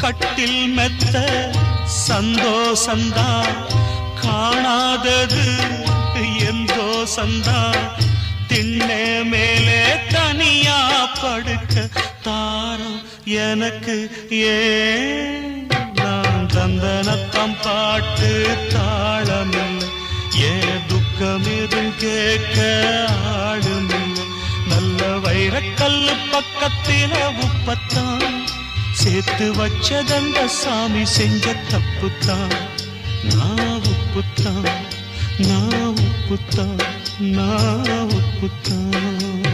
கட்டில் மெத்த சந்தோஷந்தா காணாதது எந்தோ சந்தா திண்ணே மேலே தனியா படுக்க தாரம் எனக்கு ஏன் நான் தந்தனத்தம் பாட்டு தாளமில்லை ஏன் துக்கம் எதுவும் கேட்க ஆளுமில்லை நல்ல வைரக்கல்லு பக்கத்தில உப்பத்தான் சேர்த்து வச்சதந்த சாமி செஞ்ச தப்புத்தான் நான் உப்புத்தான் நான் உப்புத்தான் நான் உப்புத்தான்